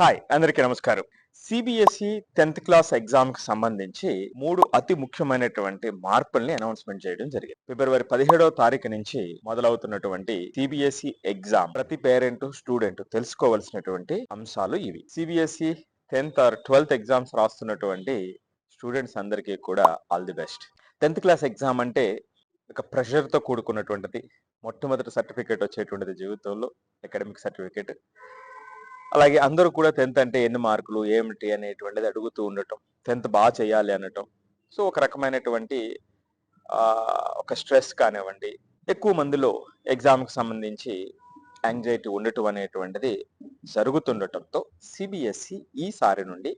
Hi అందరికీ నమస్కారం. CBSE 10th class exam కి సంబంధించి 3 అతి ముఖ్యమైనటువంటి మార్పుల్ని అనౌన్స్‌మెంట్ చేయడం జరిగింది. ఫిబ్రవరి 17వ తారీఖు నుంచి మొదలవుతున్నటువంటి సిబిఎస్ఈ ఎగ్జామ్ ప్రతి పేరెంట్, స్టూడెంట్ తెలుసుకోవాల్సినటువంటి అంశాలు ఇవి. CBSE 10th or 12th exams రాస్తున్నటువంటి స్టూడెంట్స్ అందరికీ కూడా all the best. 10th class exam అంటే ఒక ప్రెషర్‌తో కూడుకున్నటువంటిది. మొట్టమొదటి సర్టిఫికేట్ వచ్చేటువంటిది జీవితంలో అకాడమిక్ సర్టిఫికేట్. అలాగే అందరూ కూడా 10th అంటే ఎన్ని మార్కులు ఏమిటి అనేటువంటిది అడుగుతూ ఉండటం, 10th బాగా చేయాలి అనటం. సో ఒక రకమైనటువంటి ఒక స్ట్రెస్ కానివ్వండి, ఎక్కువ మందిలో ఎగ్జామ్కి సంబంధించి యాంగ్జైటీ ఉండటం అనేటువంటిది జరుగుతుండటంతో సిబిఎస్ఈ ఈసారి నుండి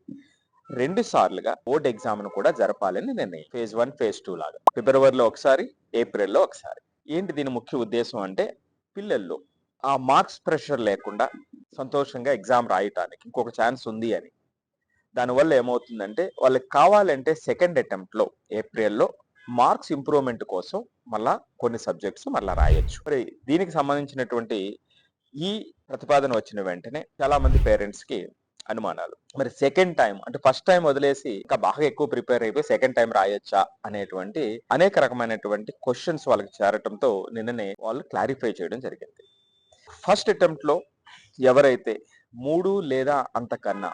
2 సార్లుగా బోర్డ్ ఎగ్జామ్ను కూడా జరపాలని నిర్ణయం. ఫేజ్ 1, ఫేజ్ 2 లాగా ఫిబ్రవరిలో ఒకసారి, ఏప్రిల్లో ఒకసారి. ఏంటి దీని ముఖ్య ఉద్దేశం అంటే పిల్లల్లో ఆ మార్క్స్ ప్రెషర్ లేకుండా సంతోషంగా ఎగ్జామ్ రాయటానికి ఇంకొక ఛాన్స్ ఉంది అని. దానివల్ల ఏమవుతుందంటే వాళ్ళకి కావాలంటే సెకండ్ అటెంప్ట్లో ఏప్రిల్లో మార్క్స్ ఇంప్రూవ్మెంట్ కోసం మళ్ళా కొన్ని సబ్జెక్ట్స్ మళ్ళా రాయొచ్చు. మరి దీనికి సంబంధించినటువంటి ఈ ప్రతిపాదన వచ్చిన వెంటనే చాలా మంది పేరెంట్స్ కి అనుమానాలు. మరి సెకండ్ టైం అంటే ఫస్ట్ టైం వదిలేసి ఇంకా బాగా ఎక్కువ ప్రిపేర్ అయిపోయి సెకండ్ టైం రాయొచ్చా అనేటువంటి అనేక రకమైనటువంటి క్వశ్చన్స్ వాళ్ళకి చేరటంతో నిన్ననే వాళ్ళు క్లారిఫై చేయడం జరిగింది. ఫస్ట్ అటెంప్ట్ లో ఎవరైతే 3 లేదా అంతకన్నా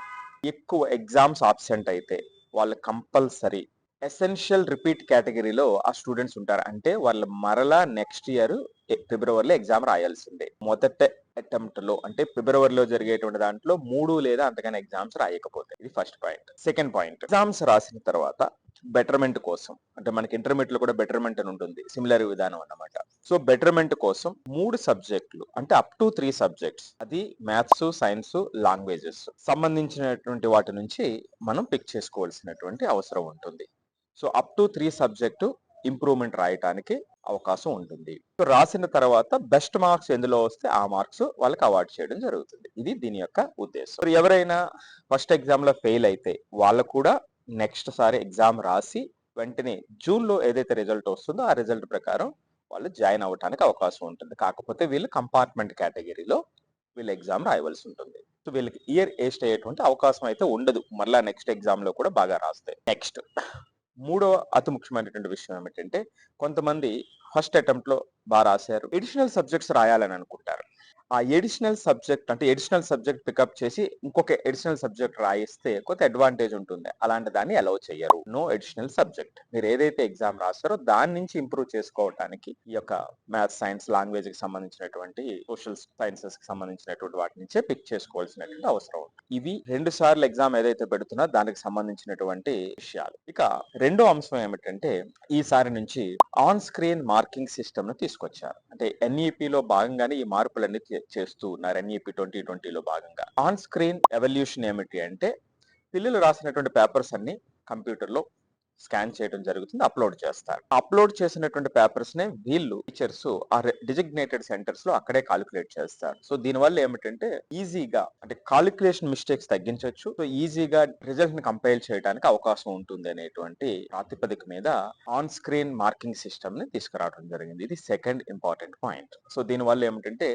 ఎక్కువ ఎగ్జామ్స్ ఆబ్సెంట్ అయితే వాళ్ళు కంపల్సరీ ఎసెన్షియల్ రిపీట్ కేటగిరీలో ఆ స్టూడెంట్స్ ఉంటారు. అంటే వాళ్ళు మరలా నెక్స్ట్ ఇయర్ ఫిబ్రవరిలో ఎగ్జామ్ రాయాల్సిందే. మొదట అటెంప్ట్ లో అంటే ఫిబ్రవరిలో జరిగేటువంటి దాంట్లో 3 లేదా అంతకన్నా ఎగ్జామ్స్ రాయకపోతే. ఇది first point. Second point, exams రాసిన తర్వాత బెటర్మెంట్ కోసం, అంటే మనకి ఇంటర్మీడియట్ లో కూడా బెటర్మెంట్ అని ఉంటుంది, సిమిలర్ విధానం అన్నమాట. సో బెటర్మెంట్ కోసం 3 సబ్జెక్టులు అంటే అప్ టు 3 సబ్జెక్ట్స్, అది మ్యాథ్స్, సైన్స్, లాంగ్వేజెస్ సంబంధించినటువంటి వాటి నుంచి మనం పిక్ చేసుకోవాల్సినటువంటి అవసరం ఉంటుంది. So up to 3 subject improvement రాయటానికి అవకాశం ఉంటుంది. రాసిన తర్వాత బెస్ట్ మార్క్స్ ఎందులో వస్తే ఆ మార్క్స్ వాళ్ళకి అవార్డ్ చేయడం జరుగుతుంది. ఇది దీని యొక్క ఉద్దేశం. ఎవరైనా ఫస్ట్ ఎగ్జామ్ లో ఫెయిల్ అయితే వాళ్ళు కూడా నెక్స్ట్ సారి ఎగ్జామ్ రాసి వెంటనే జూన్ లో ఏదైతే రిజల్ట్ వస్తుందో ఆ రిజల్ట్ ప్రకారం వాళ్ళు జాయిన్ అవ్వడానికి అవకాశం ఉంటుంది. కాకపోతే వీళ్ళు కంపార్ట్మెంట్ కేటగిరీలో వీళ్ళు ఎగ్జామ్ రాయవలసి ఉంటుంది. సో వీళ్ళకి ఇయర్ వేస్ట్ అయ్యేటువంటి అవకాశం అయితే ఉండదు, మళ్ళా నెక్స్ట్ ఎగ్జామ్ లో కూడా బాగా రాస్తే. నెక్స్ట్ మూడో అతి ముఖ్యమైనటువంటి విషయం ఏమిటంటే కొంతమంది ఫస్ట్ అటెంప్ట్ లో బాగా రాశారు, ఎడిషనల్ సబ్జెక్ట్స్ రాయాలని అనుకుంటారు. ఆ ఎడిషనల్ సబ్జెక్ట్ పికప్ చేసి ఇంకొక ఎడిషనల్ సబ్జెక్ట్ రాయిస్తే కొంత అడ్వాంటేజ్ ఉంటుంది. అలాంటి దాన్ని అలౌ చేయరు. No additional subject. మీరు ఏదైతే ఎగ్జామ్ రాస్తారో దాని నుంచి ఇంప్రూవ్ చేసుకోవడానికి ఈ యొక్క మ్యాథ్స్, సైన్స్, లాంగ్వేజ్ కి సంబంధించినటువంటి సోషల్ సైన్సెస్ కి సంబంధించినటువంటి వాటి నుంచే పిక్ చేసుకోవాల్సినటువంటి అవసరం ఉంది. ఇవి 2 సార్లు ఎగ్జామ్ ఏదైతే పెడుతున్నా దానికి సంబంధించినటువంటి విషయాలు. ఇక రెండో అంశం ఏమిటంటే ఈసారి నుంచి ఆన్ స్క్రీన్ మార్కింగ్ సిస్టమ్ ను తీసుకొచ్చారు. అంటే ఎన్ఈపిలో భాగంగానే ఈ మార్పులన్నీ చేస్తూ ఉన్నారు. ఎన్ఈపి 2020లో భాగంగా ఆన్ స్క్రీన్ ఎవల్యూషన్ ఏమిటి అంటే పిల్లలు రాసినటువంటి పేపర్స్ అన్ని కంప్యూటర్ లో స్కాన్ చేయడం జరుగుతుంది, అప్లోడ్ చేస్తారు. అప్లోడ్ చేసినటువంటి పేపర్స్ నే వీళ్ళు టీచర్స్ ఆ డిజిగ్నేటెడ్ సెంటర్స్ లో అక్కడే కాలిక్యులేట్ చేస్తారు. సో దీని వల్ల ఏమిటంటే ఈజీగా అంటే కాలిక్యులేషన్ మిస్టేక్స్ తగ్గించవచ్చు, సో ఈజీగా రిజల్ట్ ని కంపైల్ చేయడానికి అవకాశం ఉంటుంది అనేటువంటి ప్రాతిపదిక మీద ఆన్ స్క్రీన్ మార్కింగ్ సిస్టమ్ ని తీసుకురావడం జరిగింది. ఇది సెకండ్ ఇంపార్టెంట్ పాయింట్. సో దీని వల్ల ఏమిటంటే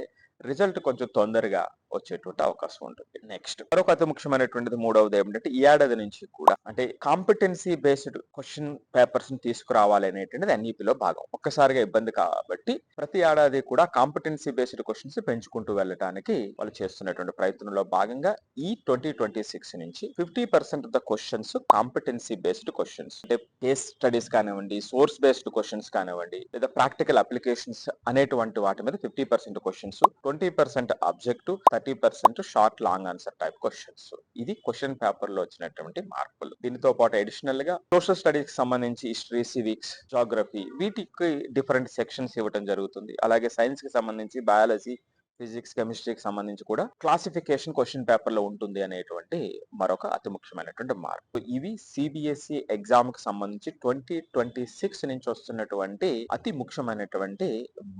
రిజల్ట్ కొంచెం తొందరగా వచ్చేటువంటి అవకాశం ఉంటుంది. నెక్స్ట్ మరొక అతి ముఖ్యమైనటువంటిది మూడవది ఏమిటంటే ఈ ఏడాది నుంచి కూడా అంటే కాంపిటెన్సీ బేస్డ్ క్వశ్చన్ పేపర్స్ ని తీసుకురావాలి అనేటువంటిది ఎన్ఈపిలో భాగం. ఒక్కసారిగా ఇబ్బంది కాబట్టి ప్రతి ఏడాది కూడా కాంపిటెన్సీ బేస్డ్ క్వశ్చన్స్ పెంచుకుంటూ వెళ్ళడానికి వాళ్ళు చేస్తున్నటువంటి ప్రయత్నంలో భాగంగా ఈ 2026 నుంచి 50% of the questions competency based questions, అంటే కేస్ స్టడీస్ కానివ్వండి, సోర్స్ బేస్డ్ క్వశ్చన్స్ కానివ్వండి, లేదా ప్రాక్టికల్ అప్లికేషన్స్ అనేటువంటి వాటి మీద 50% questions, 20% objective, 30% short long answer type questions. ఇది క్వశ్చన్ పేపర్ లో వచ్చినటువంటి మార్పులు. దీనితో పాటు అడిషనల్ గా సోషల్ స్టడీస్ కి సంబంధించి హిస్టరీ, సివిక్స్, జాగ్రఫీ వీటికి డిఫరెంట్ సెక్షన్స్ ఇవ్వడం జరుగుతుంది. అలాగే సైన్స్ కి సంబంధించి బయాలజీ, ఫిజిక్స్, కెమిస్ట్రీకి సంబంధించి కూడా క్లాసిఫికేషన్ క్వశ్చన్ పేపర్ లో ఉంటుంది అనేటువంటి మరొక అతి ముఖ్యమైనటువంటి మార్పు. ఇవి సిబిఎస్ఈ ఎగ్జామ్ కి సంబంధించి 2026 నుంచి వస్తున్నటువంటి అతి ముఖ్యమైనటువంటి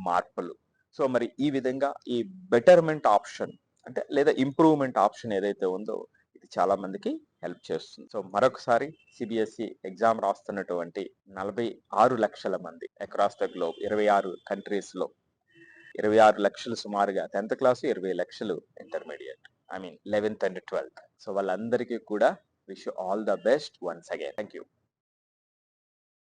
మార్పులు. సో మరి ఈ విధంగా ఈ బెటర్మెంట్ ఆప్షన్ అంటే లేదా ఇంప్రూవ్మెంట్ ఆప్షన్ ఏదైతే ఉందో ఇది చాలా మందికి హెల్ప్ చేస్తుంది. సో మరొకసారి సిబిఎస్ఈ ఎగ్జామ్ రాస్తున్నటువంటి 46 లక్షల మంది అక్రాస్ ద గ్లోబ్ 26 కంట్రీస్ లో 26 లక్షలు సుమారుగా 10th క్లాస్, 20 లక్షలు intermediate. I mean 11th and 12th. So వాళ్ళందరికీ కూడా wish you all the best once again. Thank you.